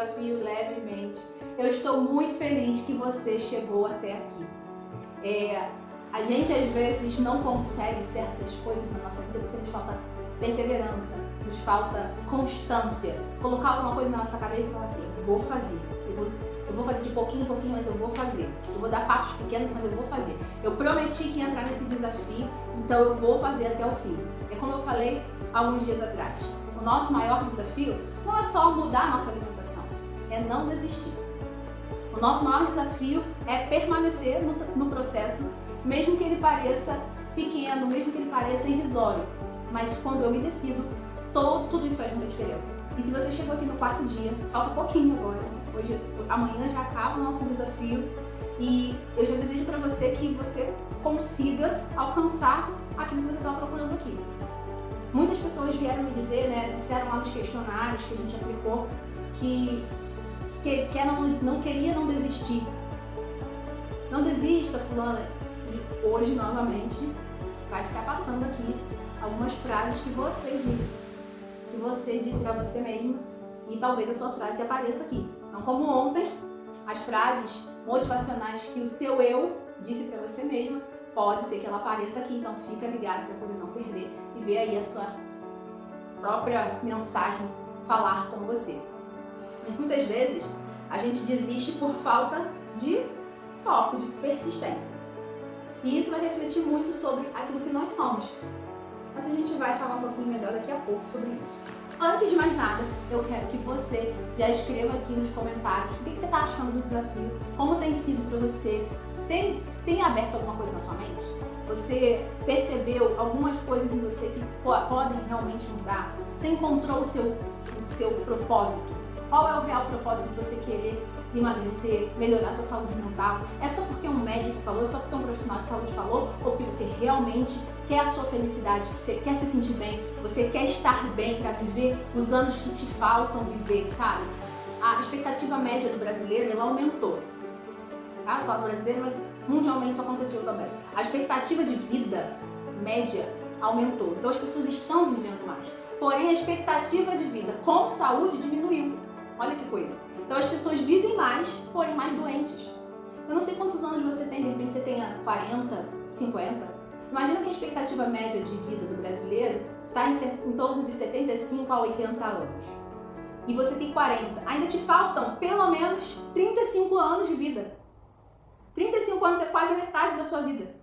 desafio levemente. Eu estou muito feliz que você chegou até aqui. A gente às vezes não consegue certas coisas na nossa vida porque nos falta perseverança, nos falta constância. Colocar alguma coisa na nossa cabeça e falar assim, eu vou fazer. Eu vou fazer de pouquinho em pouquinho, mas eu vou fazer. Eu vou dar passos pequenos, mas eu vou fazer. Eu prometi que ia entrar nesse desafio, então eu vou fazer até o fim. É como eu falei alguns dias atrás. O nosso maior desafio não é só mudar a nossa alimentação, é não desistir. O nosso maior desafio é permanecer no processo, mesmo que ele pareça pequeno, mesmo que ele pareça irrisório. Mas quando eu me decido, tudo isso faz muita diferença. E se você chegou aqui no quarto dia, falta pouquinho agora, amanhã já acaba o nosso desafio, e eu já desejo para você que você consiga alcançar aquilo que você estava procurando aqui. Muitas pessoas vieram me dizer, disseram lá nos questionários que a gente aplicou, que não queria não desistir. Não desista, fulana. E hoje, novamente, vai ficar passando aqui algumas frases que você disse para você mesmo, e talvez a sua frase apareça aqui. Então, como ontem, as frases motivacionais que o seu eu disse para você mesma, pode ser que ela apareça aqui, então fica ligado para poder não perder e ver aí a sua própria mensagem falar com você. Mas muitas vezes a gente desiste por falta de foco, de persistência. E isso vai refletir muito sobre aquilo que nós somos. Mas a gente vai falar um pouquinho melhor daqui a pouco sobre isso. Antes de mais nada, eu quero que você já escreva aqui nos comentários o que você está achando do desafio, como tem sido para você. Tem aberto alguma coisa na sua mente? Você percebeu algumas coisas em você que podem realmente mudar? Você encontrou o seu propósito? Qual é o real propósito de você querer emagrecer, melhorar sua saúde mental? É só porque um médico falou, é só porque um profissional de saúde falou, ou porque você realmente quer a sua felicidade, você quer se sentir bem, você quer estar bem para viver os anos que te faltam viver, sabe? A expectativa média do brasileiro, ela aumentou. Tá? Eu falo do brasileiro, mas mundialmente isso aconteceu também. A expectativa de vida média aumentou, então as pessoas estão vivendo mais. Porém, a expectativa de vida com saúde diminuiu. Olha que coisa. Então as pessoas vivem mais, porém mais doentes. Eu não sei quantos anos você tem, de repente você tenha 40, 50. Imagina que a expectativa média de vida do brasileiro está em torno de 75 a 80 anos. E você tem 40. Ainda te faltam pelo menos 35 anos de vida. 35 anos é quase a metade da sua vida.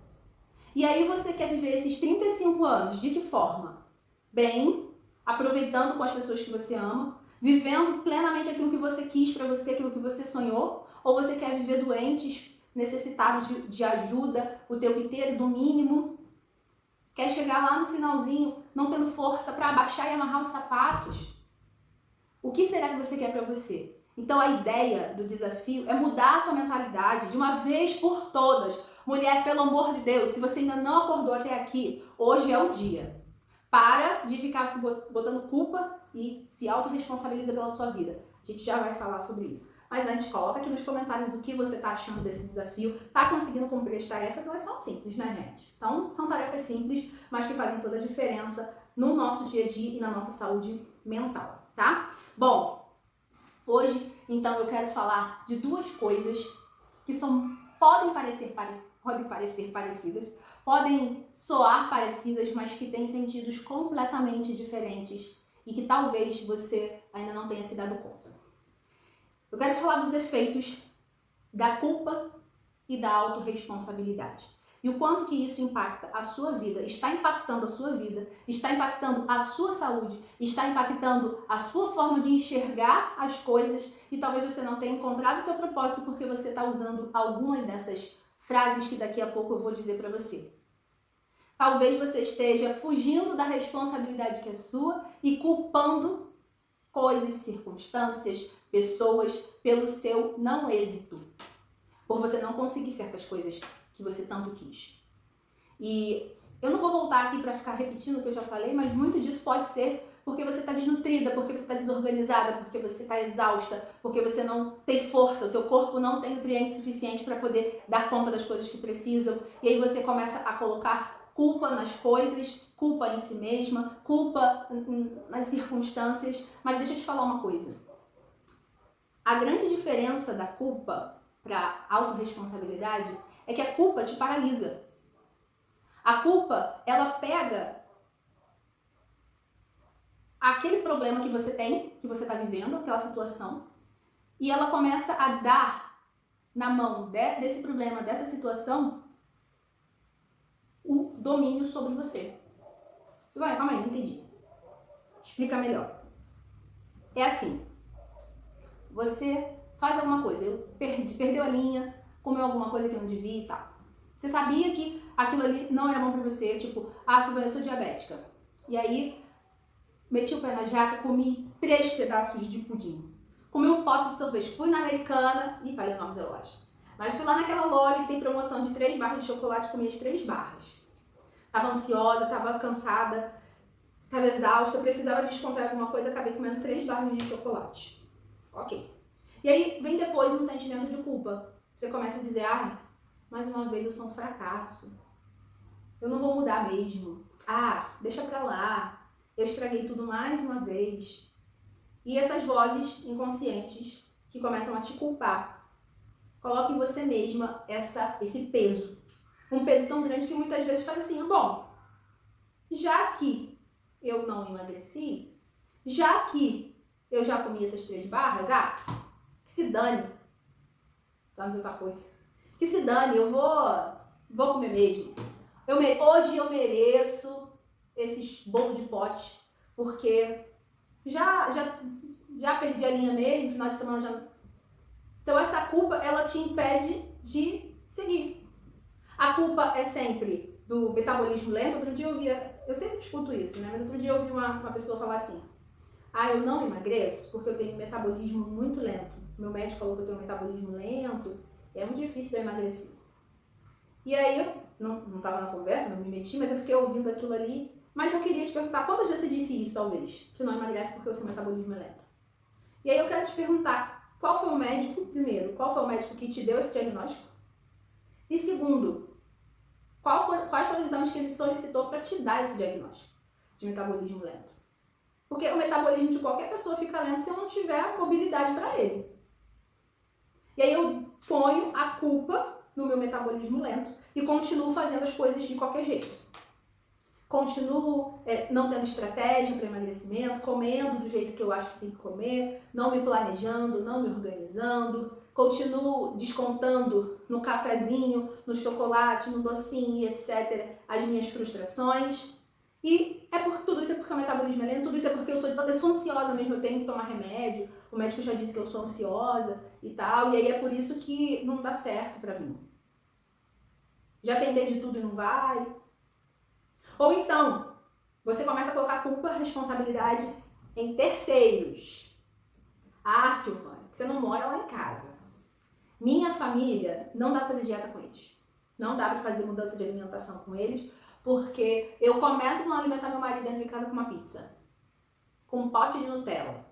E aí você quer viver esses 35 anos de que forma? Bem, aproveitando com as pessoas que você ama, vivendo plenamente aquilo que você quis para você, aquilo que você sonhou, ou você quer viver doentes, necessitado de ajuda o tempo inteiro, do mínimo? Quer chegar lá no finalzinho, não tendo força para abaixar e amarrar os sapatos? O que será que você quer para você? Então a ideia do desafio é mudar a sua mentalidade de uma vez por todas. Mulher, pelo amor de Deus, se você ainda não acordou até aqui, hoje é o dia. Para de ficar se botando culpa e se autorresponsabiliza pela sua vida. A gente já vai falar sobre isso. Mas antes, coloca aqui nos comentários o que você está achando desse desafio. Tá conseguindo cumprir as tarefas? Elas são simples, né, gente? Então, são tarefas simples, mas que fazem toda a diferença no nosso dia a dia e na nossa saúde mental, tá? Bom, hoje, então, eu quero falar de duas coisas que podem parecer parecidas, podem soar parecidas, mas que têm sentidos completamente diferentes e que talvez você ainda não tenha se dado conta. Eu quero falar dos efeitos da culpa e da autorresponsabilidade. E o quanto que isso impacta a sua vida, está impactando a sua vida, está impactando a sua saúde, está impactando a sua forma de enxergar as coisas, e talvez você não tenha encontrado o seu propósito porque você está usando algumas dessas frases que daqui a pouco eu vou dizer para você. Talvez você esteja fugindo da responsabilidade que é sua e culpando coisas, circunstâncias, pessoas pelo seu não êxito, por você não conseguir certas coisas que você tanto quis. E eu não vou voltar aqui para ficar repetindo o que eu já falei, mas muito disso pode ser porque você está desnutrida, porque você está desorganizada, porque você está exausta, porque você não tem força, o seu corpo não tem nutrientes suficientes para poder dar conta das coisas que precisam. E aí você começa a colocar culpa nas coisas, culpa em si mesma, culpa nas circunstâncias. Mas deixa eu te falar uma coisa. A grande diferença da culpa para autorresponsabilidade é que a culpa te paralisa. A culpa, ela pega aquele problema que você tem, que você está vivendo, aquela situação, e ela começa a dar na mão desse problema, dessa situação, o domínio sobre você. Você vai, calma aí, não entendi. Explica melhor. É assim, você faz alguma coisa, perdeu a linha, comeu alguma coisa que não devia e tal. Você sabia que aquilo ali não era bom pra você, tipo, eu sou diabética. E aí, meti o pé na jaca, comi 3 pedaços de pudim. Comi um pote de sorvete, fui na Americana, e falei o nome da loja. Mas fui lá naquela loja que tem promoção de 3 barras de chocolate, comi as 3 barras. Tava ansiosa, tava cansada, tava exausta, precisava descontar alguma coisa, acabei comendo 3 barras de chocolate. Ok. E aí vem depois um sentimento de culpa. Você começa a dizer, mais uma vez eu sou um fracasso. Eu não vou mudar mesmo. Deixa pra lá. Eu estraguei tudo mais uma vez. E essas vozes inconscientes que começam a te culpar. Coloque em você mesma esse peso. Um peso tão grande que muitas vezes faz assim, bom, já que eu não emagreci, já que eu já comi essas 3 barras, que se dane. Vamos outra coisa. Que se dane, eu vou comer mesmo. Hoje eu mereço esses bolos de pote, porque já perdi a linha mesmo, no final de semana já... Então essa culpa, ela te impede de seguir. A culpa é sempre do metabolismo lento. Outro dia eu sempre escuto isso, né? Mas outro dia eu ouvi uma pessoa falar assim, eu não emagreço porque eu tenho um metabolismo muito lento. Meu médico falou que eu tenho um metabolismo lento, é muito difícil de eu emagrecer. E aí eu não estava na conversa, não me meti, mas eu fiquei ouvindo aquilo ali. Mas eu queria te perguntar, quantas vezes você disse isso, talvez? Que não emagrece porque o seu metabolismo é lento. E aí eu quero te perguntar, qual foi o médico, primeiro, qual foi o médico que te deu esse diagnóstico? E segundo, quais foram os exames que ele solicitou para te dar esse diagnóstico de metabolismo lento? Porque o metabolismo de qualquer pessoa fica lento se eu não tiver mobilidade para ele. E aí eu ponho a culpa no meu metabolismo lento e continuo fazendo as coisas de qualquer jeito. Continuo não tendo estratégia para emagrecimento, comendo do jeito que eu acho que tem que comer, não me planejando, não me organizando, continuo descontando no cafezinho, no chocolate, no docinho, etc., as minhas frustrações. E tudo isso é porque o metabolismo é lento, tudo isso é porque eu sou ansiosa mesmo, eu tenho que tomar remédio, o médico já disse que eu sou ansiosa e tal, e aí é por isso que não dá certo pra mim. Já tentei de tudo e não vai. Ou então, você começa a colocar culpa, responsabilidade em terceiros. Silvana, você não mora lá em casa. Minha família, não dá pra fazer dieta com eles. Não dá pra fazer mudança de alimentação com eles, porque eu começo a não alimentar meu marido dentro de casa com uma pizza. Com um pote de Nutella.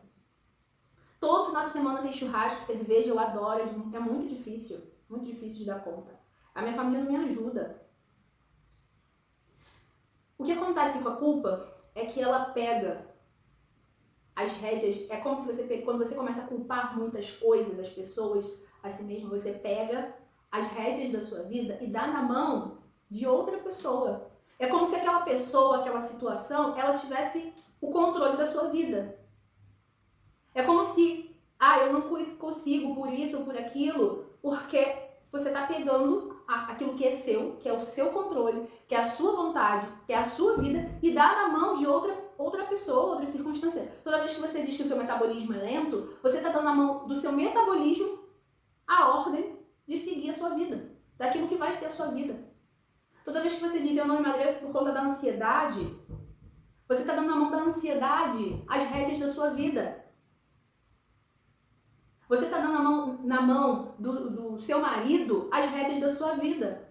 Todo final de semana tem churrasco, cerveja, eu adoro, é muito difícil de dar conta. A minha família não me ajuda. O que acontece com a culpa é que ela pega as rédeas, é como se quando você começa a culpar muitas coisas, as pessoas, a si mesmo, você pega as rédeas da sua vida e dá na mão de outra pessoa. É como se aquela pessoa, aquela situação, ela tivesse o controle da sua vida. É como se, eu não consigo por isso ou por aquilo, porque você está pegando aquilo que é seu, que é o seu controle, que é a sua vontade, que é a sua vida, e dá na mão de outra pessoa, outra circunstância. Toda vez que você diz que o seu metabolismo é lento, você está dando na mão do seu metabolismo a ordem de seguir a sua vida, daquilo que vai ser a sua vida. Toda vez que você diz eu não emagreço por conta da ansiedade, você está dando na mão da ansiedade as rédeas da sua vida. Você está dando na mão do seu marido as rédeas da sua vida.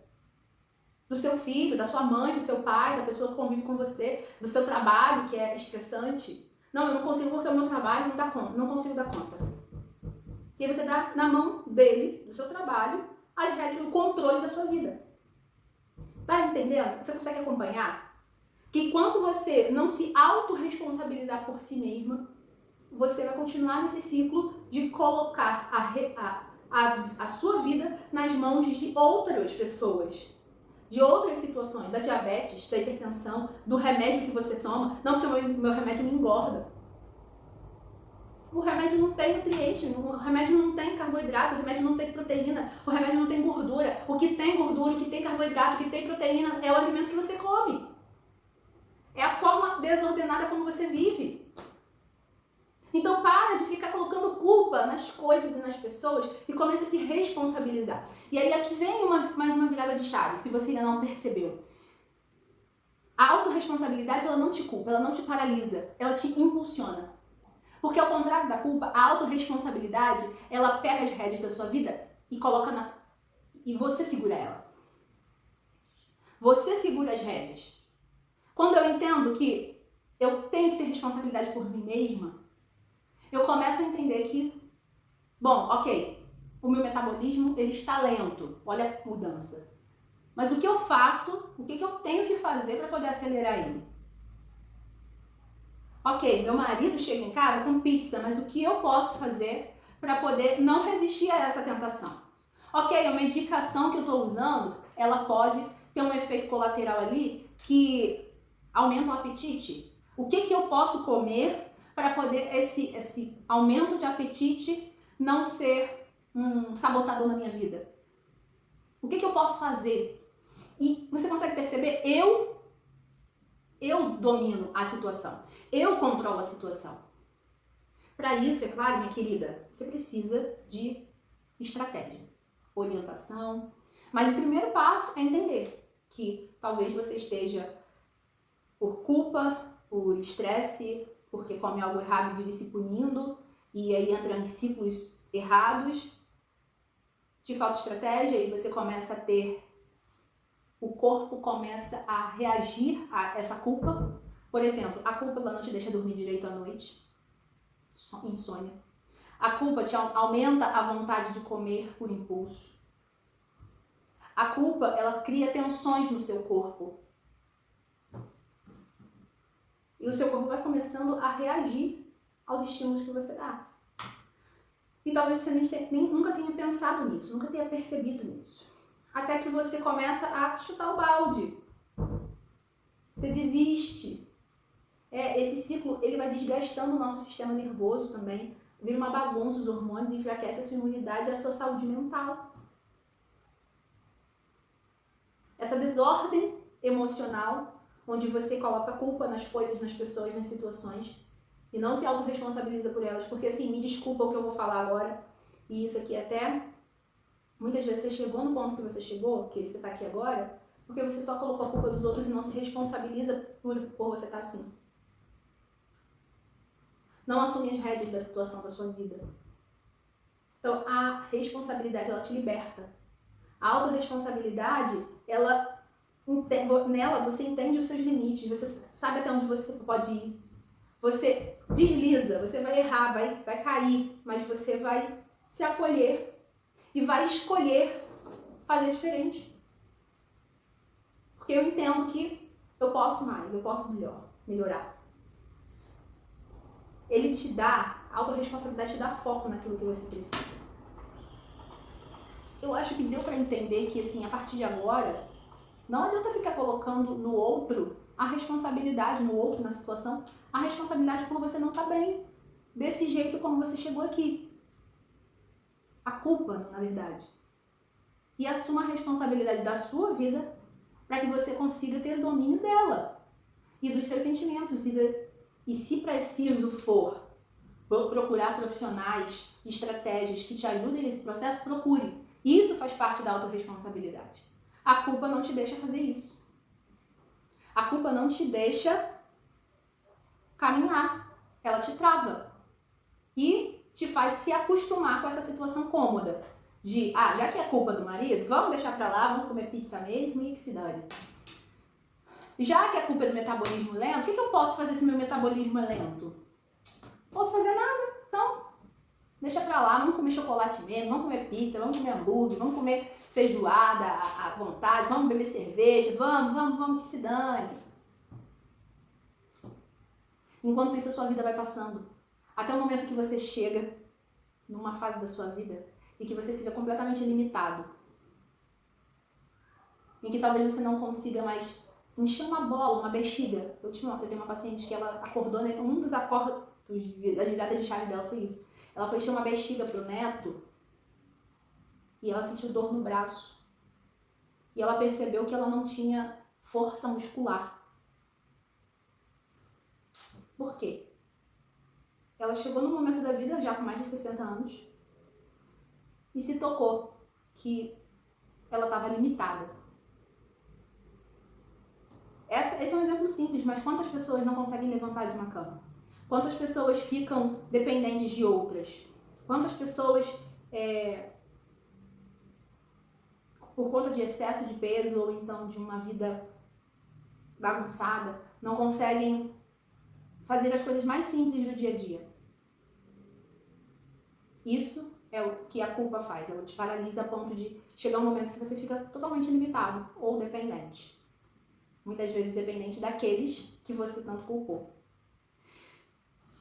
Do seu filho, da sua mãe, do seu pai, da pessoa que convive com você, do seu trabalho, que é estressante. Não, eu não consigo porque o meu trabalho não dá conta, não consigo dar conta. E aí você dá na mão dele, do seu trabalho, as rédeas, o controle da sua vida. Tá entendendo? Você consegue acompanhar? Que enquanto você não se autorresponsabilizar por si mesma, você vai continuar nesse ciclo de colocar a sua vida nas mãos de outras pessoas, de outras situações, da diabetes, da hipertensão, do remédio que você toma. Não, porque o meu remédio me engorda. O remédio não tem nutriente, o remédio não tem carboidrato, o remédio não tem proteína, o remédio não tem gordura. O que tem gordura, o que tem carboidrato, o que tem proteína é o alimento que você come. É a forma desordenada como você vive. Então para de ficar colocando culpa nas coisas e nas pessoas e comece a se responsabilizar. E aí aqui vem mais uma virada de chave, se você ainda não percebeu. A autorresponsabilidade, ela não te culpa, ela não te paralisa, ela te impulsiona. Porque ao contrário da culpa, a autorresponsabilidade, ela pega as rédeas da sua vida e coloca e você segura ela. Você segura as rédeas. Quando eu entendo que eu tenho que ter responsabilidade por mim mesma, eu começo a entender que, bom, ok, o meu metabolismo, ele está lento, olha a mudança. Mas o que eu faço, o que eu tenho que fazer para poder acelerar ele? Ok, meu marido chega em casa com pizza, mas o que eu posso fazer para poder não resistir a essa tentação? Ok, a medicação que eu estou usando, ela pode ter um efeito colateral ali que aumenta o apetite. O que eu posso comer para poder esse aumento de apetite não ser um sabotador na minha vida? O que eu posso fazer? E você consegue perceber? Eu domino a situação. Eu controlo a situação. Para isso, é claro, minha querida, você precisa de estratégia, orientação. Mas o primeiro passo é entender que talvez você esteja por culpa, por estresse, porque come algo errado e vive se punindo, e aí entra em ciclos errados, te falta estratégia e você começa a ter, o corpo começa a reagir a essa culpa. Por exemplo, a culpa ela não te deixa dormir direito à noite, insônia. A culpa te aumenta a vontade de comer por impulso. A culpa, ela cria tensões no seu corpo. E o seu corpo vai começando a reagir aos estímulos que você dá. E talvez você nunca tenha pensado nisso, nunca tenha percebido nisso. Até que você começa a chutar o balde. Você desiste. Esse ciclo, ele vai desgastando o nosso sistema nervoso também. Vira uma bagunça os hormônios, enfraquece a sua imunidade e a sua saúde mental. Essa desordem emocional, onde você coloca culpa nas coisas, nas pessoas, nas situações, e não se autorresponsabiliza por elas, porque assim, me desculpa o que eu vou falar agora, e isso aqui até, muitas vezes você chegou no ponto que você chegou, que você está aqui agora, porque você só colocou a culpa dos outros e não se responsabiliza por você estar assim. Não assume as rédeas da situação da sua vida. Então, a responsabilidade, ela te liberta. A autorresponsabilidade, nela você entende os seus limites, você sabe até onde você pode ir. Você desliza, você vai errar, vai cair, mas você vai se acolher e vai escolher fazer diferente. Porque eu entendo que eu posso mais, eu posso melhorar. Ele te dá, a autorresponsabilidade te dá foco naquilo que você precisa. Eu acho que deu para entender que, assim, a partir de agora, não adianta ficar colocando no outro a responsabilidade, no outro, na situação, a responsabilidade por você não estar bem, desse jeito como você chegou aqui. A culpa, na verdade. E assuma a responsabilidade da sua vida para que você consiga ter domínio dela e dos seus sentimentos. E se preciso for procurar profissionais, estratégias que te ajudem nesse processo, procure. Isso faz parte da autorresponsabilidade. A culpa não te deixa fazer isso. A culpa não te deixa caminhar. Ela te trava. E te faz se acostumar com essa situação cômoda. De, já que é culpa do marido, vamos deixar pra lá, vamos comer pizza mesmo e que se dane. Já que a culpa é do metabolismo lento, o que eu posso fazer se meu metabolismo é lento? Não posso fazer nada, então deixa pra lá, vamos comer chocolate mesmo, vamos comer pizza, vamos comer hambúrguer, vamos comer feijoada à vontade, vamos beber cerveja, vamos que se dane. Enquanto isso a sua vida vai passando. Até o momento que você chega numa fase da sua vida e que você se vê completamente limitado. Em que talvez você não consiga mais encher uma bola, uma bexiga. Eu tenho uma paciente que ela acordou, né? Um dos acordos da virada de chave dela foi isso. Ela foi encher uma bexiga pro neto e ela sentiu dor no braço. E ela percebeu que ela não tinha força muscular. Por quê? Ela chegou num momento da vida, já com mais de 60 anos, e se tocou que ela estava limitada. Esse é um exemplo simples, mas quantas pessoas não conseguem levantar de uma cama? Quantas pessoas ficam dependentes de outras? Quantas pessoas, por conta de excesso de peso ou então de uma vida bagunçada, não conseguem fazer as coisas mais simples do dia a dia? Isso é o que a culpa faz, ela te paralisa a ponto de chegar um momento que você fica totalmente limitado ou dependente. Muitas vezes dependente daqueles que você tanto culpou.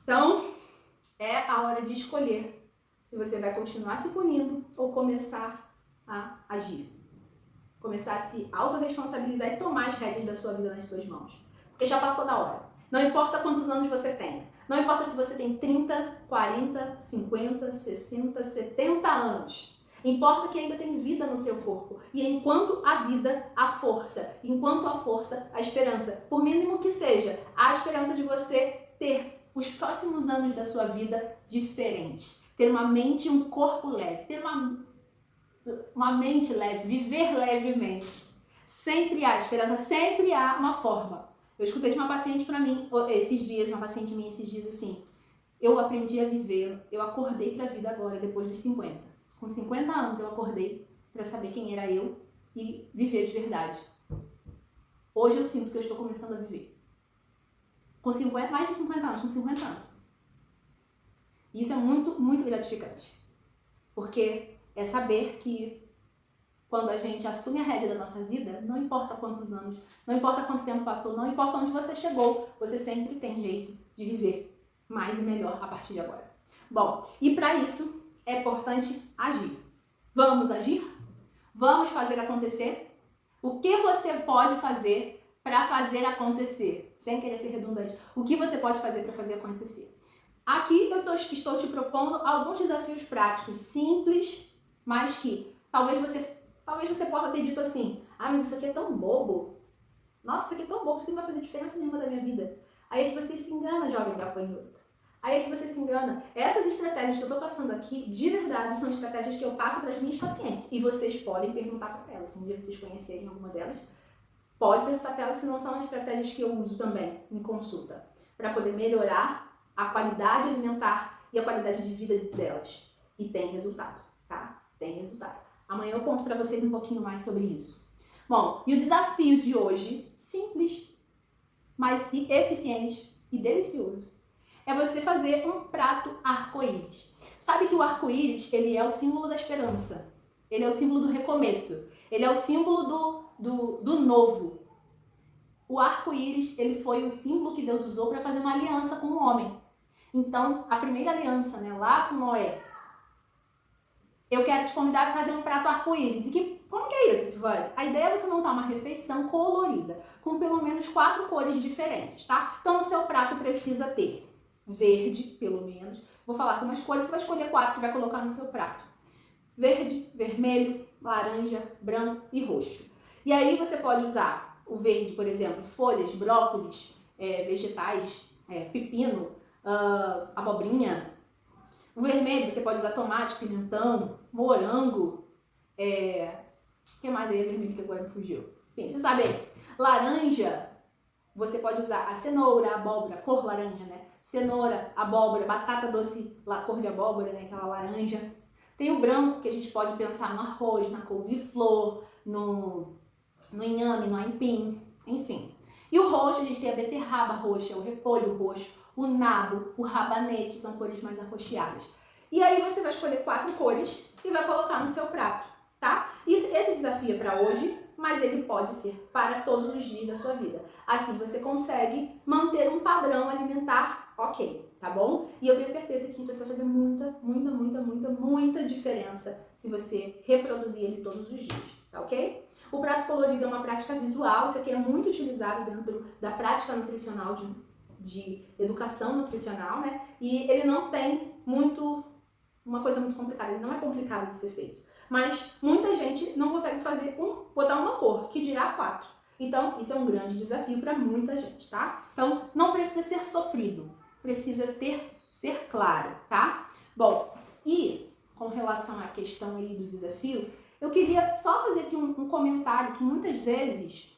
Então, é a hora de escolher se você vai continuar se punindo ou começar a agir. Começar a se autorresponsabilizar e tomar as rédeas da sua vida nas suas mãos. Porque já passou da hora. Não importa quantos anos você tenha. Não importa se você tem 30, 40, 50, 60, 70 anos. Importa que ainda tem vida no seu corpo. E enquanto a vida, a força. Enquanto a força, a esperança. Por mínimo que seja, a esperança de você ter os próximos anos da sua vida diferente. Ter uma mente e um corpo leve. Ter uma mente leve. Viver levemente. Sempre há esperança. Sempre há uma forma. Eu escutei de uma paciente uma paciente minha esses dias assim, eu aprendi a viver, eu acordei pra vida agora, depois dos 50. Com 50 anos eu acordei pra saber quem era eu e viver de verdade. Hoje eu sinto que eu estou começando a viver. Com 50, mais de 50 anos, com 50 anos. E isso é muito, muito gratificante. Porque é saber que quando a gente assume a rédea da nossa vida, não importa quantos anos, não importa quanto tempo passou, não importa onde você chegou, você sempre tem jeito de viver mais e melhor a partir de agora. Bom, e para isso é importante agir. Vamos agir? Vamos fazer acontecer? O que você pode fazer para fazer acontecer? Sem querer ser redundante. O que você pode fazer para fazer acontecer? Aqui eu estou te propondo alguns desafios práticos, simples, mas que talvez você possa ter dito assim, mas isso aqui é tão bobo. Nossa, isso aqui é tão bobo, isso aqui não vai fazer diferença nenhuma da minha vida. Aí é que você se engana, jovem gafanhoto. Aí é que você se engana. Essas estratégias que eu tô passando aqui, de verdade, são estratégias que eu passo para as minhas pacientes. E vocês podem perguntar para elas. Se um dia vocês conhecerem alguma delas, pode perguntar para elas se não são estratégias que eu uso também em consulta. Para poder melhorar a qualidade alimentar e a qualidade de vida delas. E tem resultado, tá? Tem resultado. Amanhã eu conto para vocês um pouquinho mais sobre isso. Bom, e o desafio de hoje, simples, mas eficiente e delicioso, é você fazer um prato arco-íris. Sabe que o arco-íris, ele é o símbolo da esperança. Ele é o símbolo do recomeço. Ele é o símbolo do novo. O arco-íris, ele foi o símbolo que Deus usou para fazer uma aliança com o homem. Então, a primeira aliança, né, lá com Noé, eu quero te convidar a fazer um prato arco-íris. Como que é isso, Silvane? A ideia é você montar uma refeição colorida, com pelo menos 4 cores diferentes, tá? Então, o seu prato precisa ter verde, pelo menos. Vou falar com umas cores, você vai escolher 4 que vai colocar no seu prato. Verde, vermelho, laranja, branco e roxo. E aí você pode usar o verde, por exemplo, folhas, brócolis, vegetais, pepino, abobrinha. O vermelho você pode usar tomate, pimentão, morango, o que mais aí é vermelho que agora me fugiu? Enfim, você sabe aí. Laranja, você pode usar a cenoura, a abóbora, cor laranja, né? Cenoura, abóbora, batata doce, cor de abóbora, né? Aquela laranja. Tem o branco, que a gente pode pensar no arroz, na couve-flor, no inhame, no aipim, enfim. E o roxo, a gente tem a beterraba roxa, o repolho roxo, o nabo, o rabanete, são cores mais arroxeadas. E aí você vai escolher 4 cores e vai colocar no seu prato, tá? Esse desafio é para hoje, mas ele pode ser para todos os dias da sua vida. Assim você consegue manter um padrão alimentar ok, tá bom? E eu tenho certeza que isso vai fazer muita diferença se você reproduzir ele todos os dias, tá ok? O prato colorido é uma prática visual, isso aqui é muito utilizado dentro da prática nutricional de educação nutricional, né? E ele não tem uma coisa muito complicada, ele não é complicado de ser feito. Mas muita gente não consegue botar uma cor, que dirá 4. Então, isso é um grande desafio para muita gente, tá? Então, não precisa ser sofrido, precisa ser claro, tá? Bom, e com relação à questão aí do desafio, eu queria só fazer aqui um comentário que muitas vezes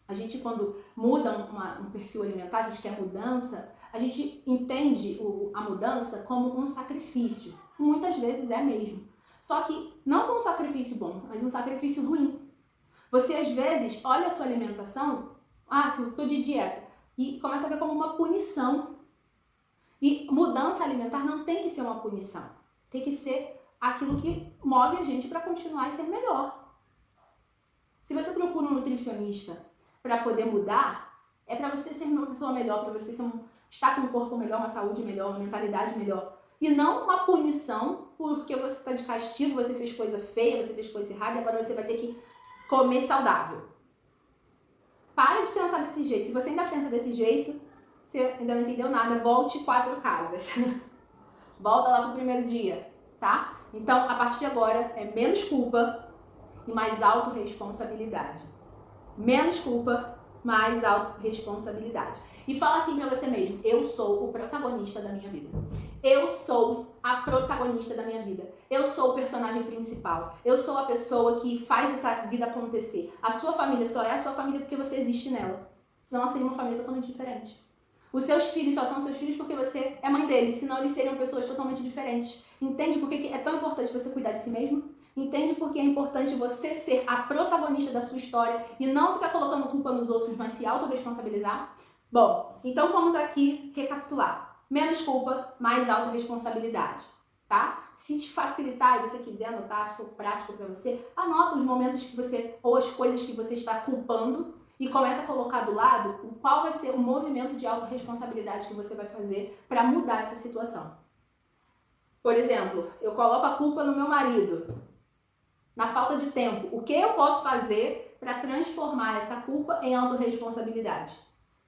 a gente, quando muda um perfil alimentar, a gente quer mudança, a gente entende a mudança como um sacrifício. Muitas vezes é mesmo. Só que não como um sacrifício bom, mas um sacrifício ruim. Você, às vezes, olha a sua alimentação, se eu estou de dieta, e começa a ver como uma punição. E mudança alimentar não tem que ser uma punição. Tem que ser aquilo que move a gente para continuar e ser melhor. Se você procura um nutricionista para poder mudar, é para você ser uma pessoa melhor, para você estar com um corpo melhor, uma saúde melhor, uma mentalidade melhor. E não uma punição porque você está de castigo, você fez coisa feia, você fez coisa errada e agora você vai ter que comer saudável. Para de pensar desse jeito. Se você ainda pensa desse jeito, você ainda não entendeu nada, volte 4 casas. Volta lá pro primeiro dia, tá? Então, a partir de agora, é menos culpa e mais autorresponsabilidade. Menos culpa, mais autorresponsabilidade. E fala assim pra você mesmo: eu sou o protagonista da minha vida. Eu sou a protagonista da minha vida. Eu sou o personagem principal. Eu sou a pessoa que faz essa vida acontecer. A sua família só é a sua família porque você existe nela. Senão ela seria uma família totalmente diferente. Os seus filhos só são seus filhos porque você é mãe deles. Senão eles seriam pessoas totalmente diferentes. Entende por que é tão importante você cuidar de si mesmo? Entende por que é importante você ser a protagonista da sua história e não ficar colocando culpa nos outros, mas se autorresponsabilizar? Bom, então vamos aqui recapitular. Menos culpa, mais autorresponsabilidade, tá? Se te facilitar e você quiser anotar, se for prático para você, anota os momentos que você, ou as coisas que você está culpando e começa a colocar do lado qual vai ser o movimento de autorresponsabilidade que você vai fazer para mudar essa situação. Por exemplo, eu coloco a culpa no meu marido, na falta de tempo. O que eu posso fazer para transformar essa culpa em autorresponsabilidade?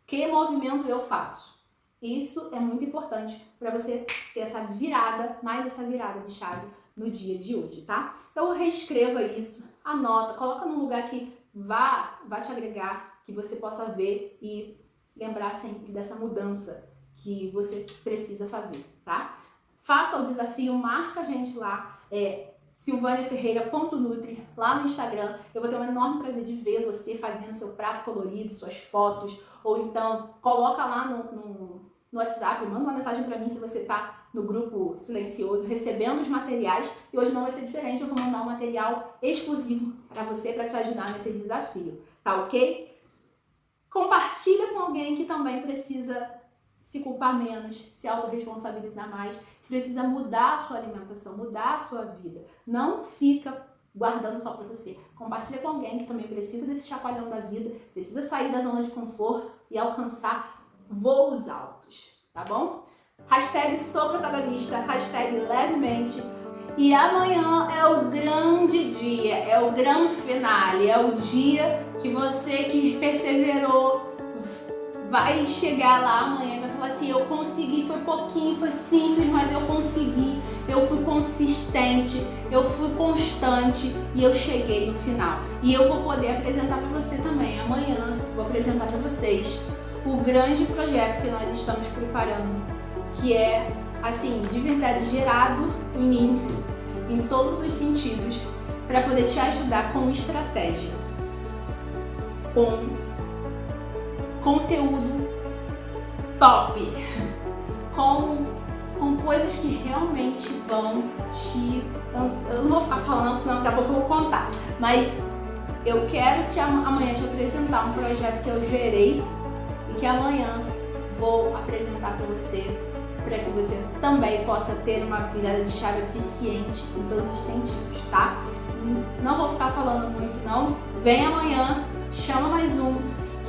Que movimento eu faço? Isso é muito importante para você ter essa virada, mais essa virada de chave no dia de hoje, tá? Então reescreva isso, anota, coloca num lugar que vá te agregar, que você possa ver e lembrar sempre dessa mudança que você precisa fazer, tá? Faça o desafio, marca a gente lá, silvaniaferreira.nutri, lá no Instagram. Eu vou ter um enorme prazer de ver você fazendo seu prato colorido, suas fotos, ou então coloca lá no WhatsApp, manda uma mensagem para mim se você tá no grupo silencioso, recebendo os materiais. E hoje não vai ser diferente, eu vou mandar um material exclusivo para você, para te ajudar nesse desafio, tá ok? Compartilha com alguém que também precisa se culpar menos, se autorresponsabilizar mais, que precisa mudar a sua alimentação, mudar a sua vida. Não fica guardando só para você. Compartilha com alguém que também precisa desse chacoalhão da vida, precisa sair da zona de conforto e alcançar voos altos, tá bom? Hashtag sou protagonista, hashtag levemente. E amanhã é o grande dia, é o grande finale, é o dia que você que perseverou vai chegar lá amanhã e vai falar assim: eu consegui, foi pouquinho, foi simples, mas eu consegui, eu fui consistente, eu fui constante e eu cheguei no final. E eu vou poder apresentar para você também amanhã, vou apresentar para vocês o grande projeto que nós estamos preparando, que é, assim, de verdade gerado em mim, em todos os sentidos, para poder te ajudar com estratégia, com conteúdo top, com coisas que realmente vão te... Eu não vou ficar falando, senão daqui a pouco eu vou contar, mas eu quero amanhã te apresentar um projeto que eu gerei e que amanhã vou apresentar para você para que você também possa ter uma virada de chave eficiente em todos os sentidos, tá? Não vou ficar falando muito não, vem amanhã, chama mais um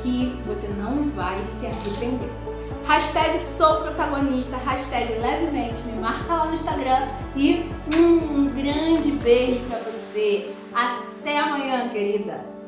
que você não vai se arrepender. Hashtag sou protagonista, hashtag levemente, me marca lá no Instagram e um grande beijo pra você. Até amanhã, querida!